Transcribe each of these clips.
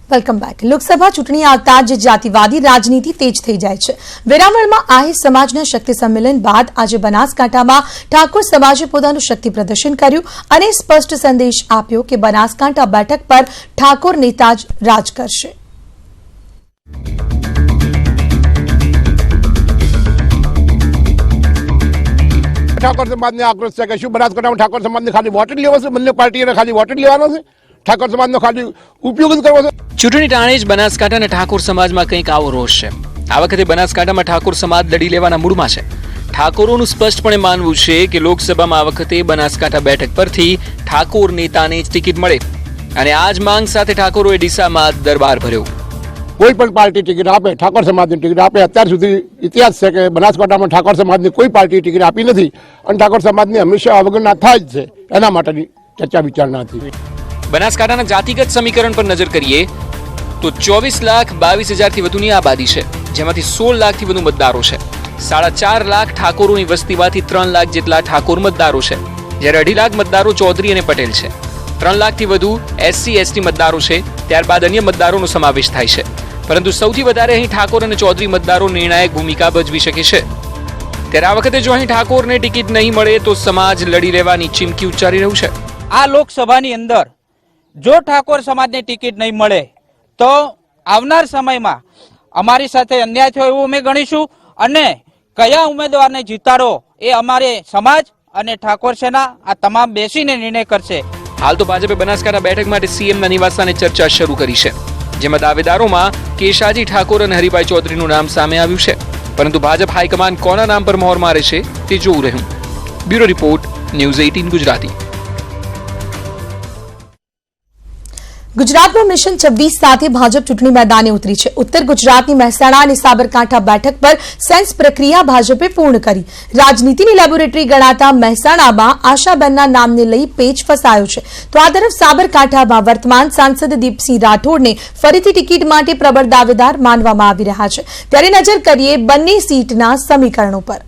Welcome back. Lok Sabha ચૂંટણી આવતા જ જાતિવાદી રાજનીતિ તેજ થઈ જાય છે। વેરાવળમાં આહિર સમાજના શક્તિ સંમેલન બાદ આજે બનાસકાંઠામાં ઠાકોર સમાજે પોતાનું શક્તિ પ્રદર્શન કર્યું અને સ્પષ્ટ સંદેશ આપ્યો કે બનાસકાંઠા બેઠક પર ઠાકોર નેતા જ રાજ કરશે। ઠાકોર સમાજને આક્રોશ છે કે શું બનાસકાંઠામાં ઠાકોર સમાજને ખાલી વોટ જ લેવો છે? બંને પાર્ટીઓને ખાલી વોટ જ લેવાનો છે? ઠાકોર સમાજનો ખાલી ઉપયોગ જ કરવો છે? ચૂંટણી ટાણે જ બનાસકાંઠા અને ઠાકોર સમાજમાં કંઈક આવો રોષ છે। આ વખતે બનાસકાંઠામાં ઠાકોર સમાજ લડી લેવાના મૂડમાં છે। ઠાકોરોનું સ્પષ્ટપણે માનવું છે કે લોકસભામાં આ વખતે બનાસકાંઠા બેઠક પરથી ઠાકોર નેતાને જ ટિકિટ મળે અને આ જ માંગ સાથે ઠાકોરોએ ડીસામાં દરબાર ભર્યો। કોઈ પણ પાર્ટી ટિકિટ આપે, ઠાકોર સમાજની ટિકિટ આપે, અત્યાર સુધી ઇતિહાસ છે કે બનાસકાંઠામાં ઠાકોર સમાજની કોઈ પાર્ટી ટિકિટ આપી નથી અને ઠાકોર સમાજની હંમેશા અવગણના થાય જ છે। એના માટેની ચર્ચા વિચારણા હતી। બનાસકાંઠાના જાતિગત સમીકરણ પર નજર કરીએ તો 24,22,000 થી વધુની આબાદી છે, જેમાંથી 16 લાખથી વધુ મતદારો છે। 4.5 લાખ ઠાકોરોની વસ્તીમાંથી 3 લાખ જેટલા ઠાકોર મતદારો છે, જ્યારે 2.5 લાખ મતદારો ચૌધરી અને પટેલ છે। 3 લાખથી વધુ SC/ST મતદારો છે, ત્યારબાદ અન્ય મતદારોનો સમાવેશ થાય છે। પરંતુ સૌથી વધારે અહીં ઠાકોર અને ચૌધરી મતદારો નિર્ણાયક ભૂમિકા ભજવી શકે છે। ત્યારે આ વખતે જો અહીં ઠાકોરને ટિકિટ નહીં મળે તો સમાજ લડી લેવાની ચીમકી ઉચ્ચારી રહ્યું છે। આ લોકસભાની અંદર જો ઠાકોર સમાજની ટિકિટ નહીં મળે તો આવનાર સમયમાં અમારી સાથે અન્યાય થયો એવું અમે ગણીશું અને કયા ઉમેદવારને જીતાડો એ અમારે સમાજ અને ઠાકોર સેના આ તમામ બેસીને નિર્ણય કરશે। હાલ તો ભાજપે બનાસકાંઠા બેઠક માટે સીએમના નિવાસસ્થાને ચર્ચા શરૂ કરી છે, જેમાં દાવેદારોમાં કેશાજી ઠાકોર અને હરિભાઈ ચૌધરીનું નામ સામે આવ્યું છે। પરંતુ ભાજપ હાઈકમાન્ડ કોના નામ પર મોહર મારે છે તે જોવું રહ્યું। Bureau report, news 18 Gujarati. ગુજરાતમાં મિશન 26 સાથે ભાજપ ચૂંટણી મેદાને ઉતરી છે। ઉત્તર ગુજરાતની મહેસાણા અને સાબરકાંઠા બેઠક પર સેન્સ પ્રક્રિયા ભાજપે પૂર્ણ કરી। રાજનીતિની લેબોરેટરી ગણાતા મહેસાણામાં આશાબેનના નામને લઈ પેચ ફસાયો છે, તો આ તરફ સાબરકાંઠામાં વર્તમાન સાંસદ દીપસિંહ રાઠોડને ફરીથી ટિકિટ માટે પ્રબળ દાવેદાર માનવામાં આવી રહ્યા છે। ત્યારે નજર કરીએ બંને સીટના સમીકરણો પર।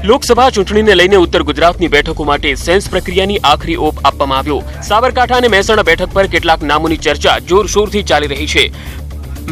લોકસભા ચૂંટણીને લઈને ઉત્તર ગુજરાતની બેઠકો માટે સેન્સ પ્રક્રિયાની આખરી ઓપ આપવામાં આવ્યો। સાબરકાંઠા અને મહેસાણા બેઠક પર કેટલાક નામોની ચર્ચા જોરશોરથી ચાલી રહી છે।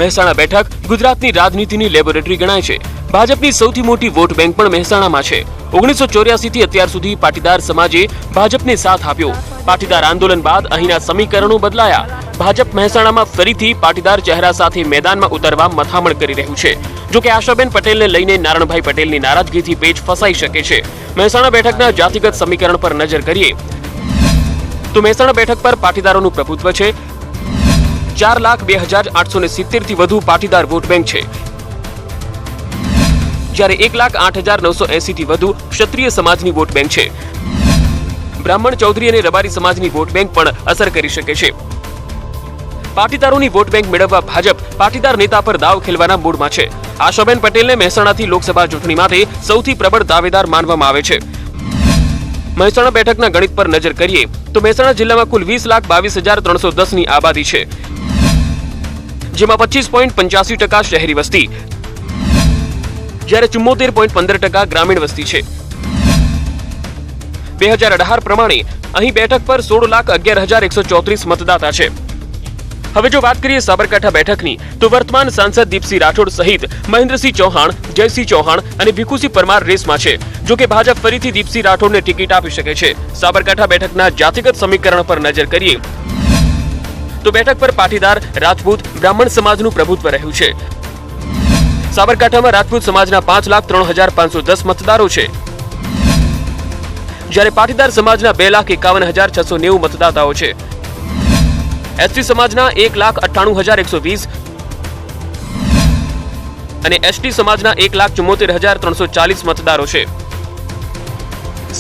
મહેસાણા બેઠક ગુજરાતની રાજનીતિની લેબોરેટરી ગણાય છે। ભાજપની સૌથી મોટી વોટ બેંક પણ મહેસાણામાં છે। 1984 થી અત્યાર સુધી પાટીદાર સમાજે ભાજપને સાથ આપ્યો। પાટીદાર આંદોલન બાદ અહીંના સમીકરણો બદલાયા। ભાજપ મહેસાણામાં ફરીથી પાટીદાર ચહેરા સાથે મેદાનમાં ઉતરવા મથામણ કરી રહ્યું છે। જો કે આશાબેન પટેલને લઈને નારણભાઈ પટેલની નારાજગીથી પેચ ફસાઈ શકે છે। મહેસાણા બેઠકના જાતિગત સમીકરણ પર નજર કરીએ તો મહેસાણા બેઠક પર પાટીદારોનું પ્રભુત્વ છે। 4,02,870 થી વધુ પાટીદાર વોટ બેંક છે, જ્યારે 1,08,980 થી વધુ ક્ષત્રિય સમાજની વોટ બેંક છે। બ્રાહ્મણ, ચૌધરી અને રબારી સમાજની વોટ બેંક પણ અસર કરી શકે છે। પાટીદારોની વોટ બેંક મેળવવા ભાજપ પાટીદાર નેતા પર દાવ ખેલવાના મૂડમાં છે। આશાબેન પટેલને મહેસાણાથી લોકસભા ચૂંટણી માટે સૌથી પ્રબળ દાવેદાર માનવામાં આવે છે। મહેસાણા બેઠકના ગણિત પર નજર કરીએ તો મહેસાણા જિલ્લામાં કુલ 20,22,310 ની આબાદી છે, જેમાં 25.85% શહેરી વસ્તી, જ્યારે 74.15% ગ્રામીણ વસ્તી છે। 2018 પ્રમાણે અહીં બેઠક પર 16,11,134 મતદાતા છે। હવે જો વાત કરીએ સાબરકાંઠા બેઠકની તો વર્તમાન સાંસદ દીપસિંહ રાઠોડ સહિત મહેન્દ્રસિંહ ચૌહાણ, જયસિંહ ચૌહાણ અને ભીખુસિંહ પરમાર રેસમાં છે। જો કે ભાજપ ફરીથી દીપસિંહ રાઠોડને ટિકિટ આપી શકે છે। સાબરકાંઠા બેઠકના જાતિગત સમીકરણ પર નજર કરીએ તો બેઠક પર પાટીદાર, રાજપૂત, બ્રાહ્મણ સમાજનું પ્રભુત્વ રહ્યું છે। સાબરકાંઠામાં રાજપૂત સમાજના 5,03,510 મતદારો છે, જ્યારે પાટીદાર સમાજના 2,51,690 મતદાતાઓ છે। ST સમાજના 1,98,120 અને ST સમાજના 1,74,340 મતદારો છે।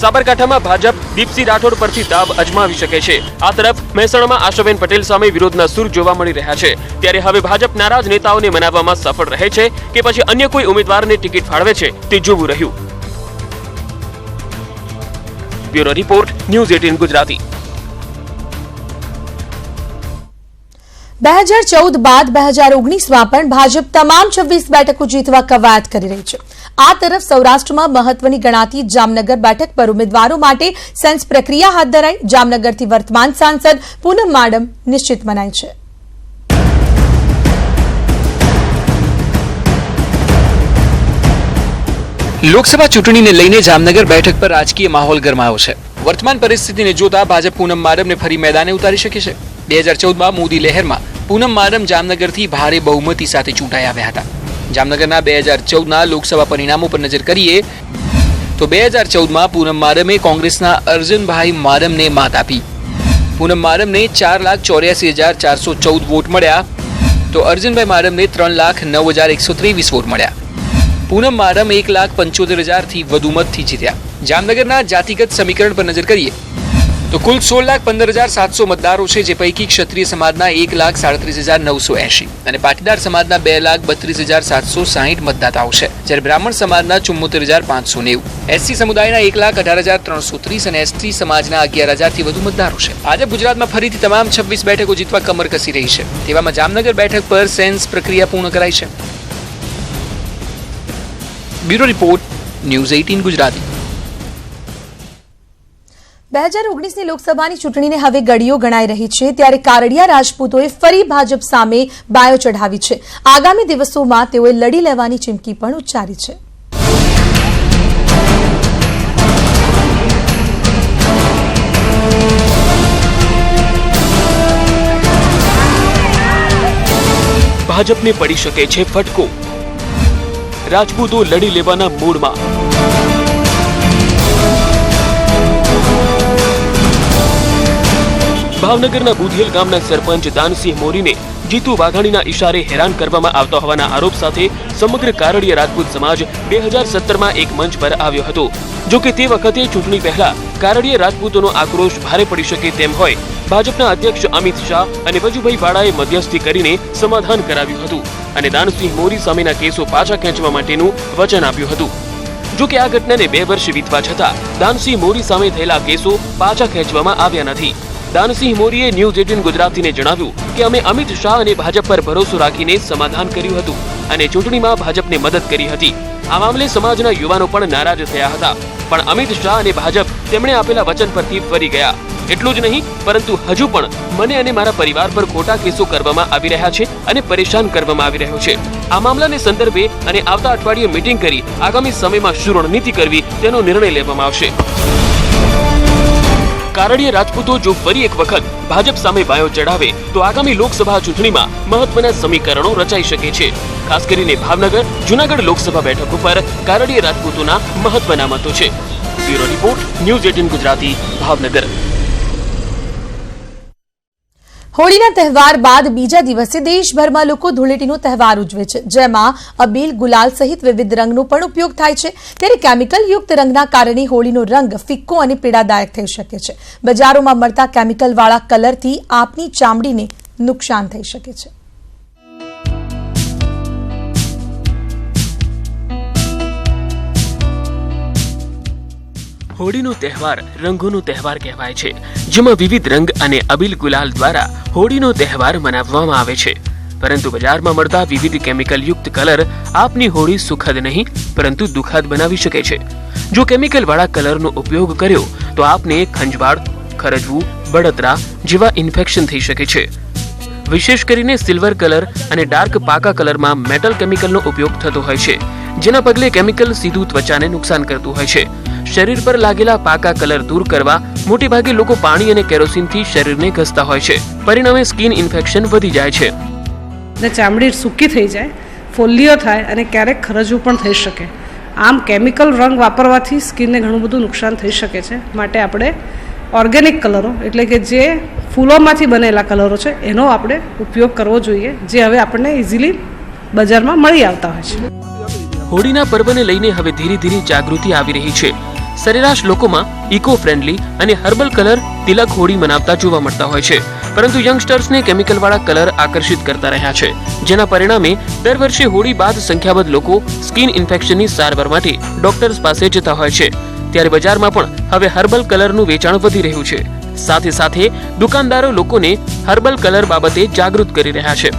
સાબરકાંઠામાં ભાજપ દીપસિંહ રાઠોડ પરથી દાવ અજમાવી શકે છે। આ તરફ મહેસાણામાં આશાબેન પટેલ સામે વિરોધના સૂર જોવા મળી રહ્યા છે। ત્યારે હવે ભાજપ નારાજ નેતાઓને મનાવવામાં સફળ રહે છે કે પછી અન્ય કોઈ ઉમેદવારને ટિકિટ ફાળવે છે તે જોવું રહ્યું। Bureau report, news 18 Gujarati. 2014 બાદ 2019માં પણ ભાજપ તમામ 26 બેઠકો જીતવા કવાયત કરી રહી છે. આ તરફ સૌરાષ્ટ્રમાં મહત્વની ગણાતી જામનગર બેઠક પર ઉમેદવારો માટે સેન્સ પ્રક્રિયા હાથ ધરાઈ. જામનગરથી વર્તમાન સાંસદ પૂનમ માડમ નિશ્ચિત મનાઈ છે. લોકસભા ચૂંટણીને લઈને જામનગર બેઠક પર રાજકીય માહોલ ગરમાયો છે. વર્તમાન પરિસ્થિતિને જોતા ભાજપ પૂનમ માડમને ફરી મેદાને ઉતારી શકે છે. 2014માં મોદી લહેરમાં પૂનમ માડમ જામનગરથી ભારે બહુમતી સાથે ચૂંટાઈ આવ્યા હતા. જામનગરના 2014ના લોકસભા પરિણામો પર નજર કરીએ તો 2014માં પૂનમ માડમે કોંગ્રેસના અર્જુનભાઈ માડમને માત આપી. પૂનમ માડમને 4,84,414 વોટ મળ્યા તો અર્જુનભાઈ માડમને 3,09,123 વોટ મળ્યા. પૂનમ માડમ 1,75,000થી વધુ મતથી જીત્યા. જામનગરના જાતિગત સમીકરણ પર નજર કરીએ તો કુલ 16,15,700 મતદારો છે, જે પૈકી ક્ષત્રિય સમાજના 1,37,980 અને પાટીદાર સમાજના 2,32,760 મતદાતાઓ છે, જ્યારે બ્રાહ્મણ સમાજના 74,590, એસસી સમુદાયના 1,18,330 અને એસટી સમાજના 11,000થી વધુ મતદારો છે. આજે ગુજરાતમાં ફરીથી તમામ 26 બેઠકો જીતવા કમર કસી રહી છે. તેવામાં જામનગર બેઠક પર સેન્સ પ્રક્રિયા પૂર્ણ કરાઈ છે. Bureau report, news 18 Gujarati. 2019ની લોકસભાની ચૂંટણીને હવે ગળીઓ ગણાઈ રહી છે, ત્યારે કારડિયા રાજપૂતોએ ફરી ભાજપ સામે બાયો ચઢાવી છે. આગામી દિવસોમાં તેઓએ લડી લેવાની ચીમકી પણ ઉચ્ચારી છે. ભાજપને પડી શકે છે ફટકો. રાજપૂતો લડી લેવાના મૂડમાં. ભાવનગરના બુધિયેલ ગામના સરપંચ દાનસિંહ મોરીને જીતુ વાઘાણીના ઇશારે હેરાન કરવામાં આવતા હોવાના આરોપ સાથે સમગ્ર કારડિયા રાજપૂત સમાજ 2017માં એક મંચ પર આવ્યો હતો. જો કે તે વખતે ચૂંટણી પહેલા કારડિયા રાજપૂતોનો આક્રોશ ભારે પડી શકે તેમ હોય ભાજપના અધ્યક્ષ અમિત શાહ અને વજુભાઈ વાળાએ મધ્યસ્થી કરીને સમાધાન કરાવ્યું હતું અને દાનસિંહ મોરી સામેના કેસો પાછા ખેંચવા માટેનું વચન આપ્યું હતું. જો કે આ ઘટનાને 2 વર્ષ વીતવા છતાં દાનસિંહ મોરી સામે થયેલા કેસો પાછા ખેંચવામાં આવ્યા નથી. દાનસિંહ મોરીએ ન્યૂઝ 18 ગુજરાતીને જણાવ્યું કે અમે અમિત શાહ અને ભાજપ પર ભરોસો રાખીને સમાધાન કર્યું હતું અને ચૂંટણીમાં ભાજપને મદદ કરી હતી. આ મામલે સમાજના યુવાનો પણ નારાજ થયા હતા, પણ અમિત શાહ અને ભાજપ તેમણે આપેલા વચન પરથી ફરી ગયા. એટલું જ નહીં, પરંતુ હજુ પણ મને અને મારા પરિવાર પર ખોટા કેસો કરવામાં આવી રહ્યા છે અને પરેશાન કરવામાં આવી રહ્યો છે. આ મામલાને સંદર્ભે અને આવતા અઠવાડિયે મીટિંગ કરી આગામી સમયમાં શું રણનીતિ કરવી તેનો નિર્ણય લેવામાં આવશે. કારડિયા રાજપૂતો જો ફરી એક વખત ભાજપ સામે બાયો ચઢાવે તો આગામી લોકસભા ચૂંટણીમાં મહત્વના સમીકરણો રચાઈ શકે છે. ખાસ કરીને ભાવનગર, જૂનાગઢ લોકસભા બેઠકો પર કારડિયા રાજપૂતોના મહત્વના મતો છે. Bureau report, news 18 Gujarati, Bhavnagar. હોળીના તહેવાર બાદ બીજા દિવસે દેશભરમાં લોકો ધૂળેટીનો તહેવાર ઉજવે છે, જેમાં અબીલ, ગુલાલ સહિત વિવિધ રંગનો પણ ઉપયોગ થાય છે. ત્યારે કેમિકલ યુક્ત રંગના કારણે હોળીનો રંગ ફિક્કો અને પીડાદાયક થઈ શકે છે. બજારોમાં મળતા કેમિકલવાળા કલરથી આપની ચામડીને નુકસાન થઈ શકે છે. હોળીનો તહેવાર રંગોનો તહેવાર કહેવાય છે, જેમાં વિવિધ રંગ અને અબીલ ગુલાલ દ્વારા હોળીનો તહેવાર મનાવવામાં આવે છે. પરંતુ બજારમાં મળતા વિવિધ કેમિકલ યુક્ત કલર આપની હોળી સુખદ નહીં પરંતુ દુઃખદ બનાવી શકે છે. જો કેમિકલ વાળા કલરનો ઉપયોગ કર્યો તો આપને ખંજવાળ, ખરજવું, બળતરા જેવા ઇન્ફેક્શન થઈ શકે છે. વિશેષ કરીને સિલ્વર કલર અને ડાર્ક પાકા કલરમાં મેટલ કેમિકલનો ઉપયોગ થતો હોય છે, જેના પગલે કેમિકલ સીધું ત્વચાને નુકસાન કરતું હોય છે. શરીર પર લાગેલા પાકા કલર દૂર કરવા મોટેભાગે લોકો પાણી અને કેરોસીનથી શરીરને ઘસતા હોય છે. પરિણામે સ્કિન ઇન્ફેક્શન વધી જાય છે. ચામડી સૂકી થઈ જાય, ફોલ્લીઓ થાય અને ક્યારેક ખરજવું પણ થઈ શકે. આમ કેમિકલ રંગ વાપરવાથી સ્કિનને ઘણું બધું નુકસાન થઈ શકે છે. માટે આપણે ઓર્ગેનિક કલરો એટલે કે જે ફૂલોમાંથી બનેલા કલરો છે એનો આપણે ઉપયોગ કરવો જોઈએ, જે હવે આપણને ઇઝીલી બજારમાં મળી આવતા હોય છે. હોળીના પર્વને લઈને હવે ધીરે ધીરે જાગૃતિ આવી રહી છે. સરેરાશ લોકોમાં ઇકો ફ્રેન્ડલી અને હર્બલ કલર તિલક હોળી મનાવતા જોવા મળતા હોય છે, પરંતુ યંગસ્ટર્સને કેમિકલવાળા કલર આકર્ષિત કરતા રહ્યા છે, જેના પરિણામે દર વર્ષે હોળી બાદ સંખ્યાબંધ લોકો સ્કિન ઇન્ફેક્શનની સારવાર માટે ડોક્ટર્સ પાસે જતા હોય છે. ત્યારે બજારમાં પણ હવે હર્બલ કલરનું વેચાણ વધી રહ્યું છે. સાથે સાથે દુકાનદારો લોકોને હર્બલ કલર બાબતે જાગૃત કરી રહ્યા છે.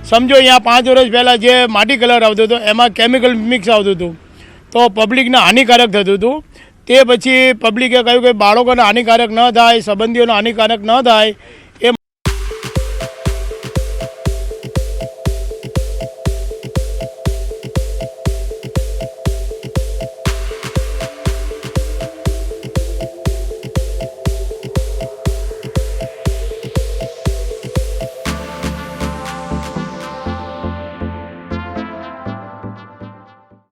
સમજો અહીંયા 5 વર્ષ પહેલાં જે માટી કલર આવતો હતો એમાં કેમિકલ મિક્સ આવતું હતું તો પબ્લિકને હાનિકારક થતું હતું. તે પછી પબ્લિકે કહ્યું કે બાળકોને હાનિકારક ન થાય, સંબંધીઓને હાનિકારક ન થાય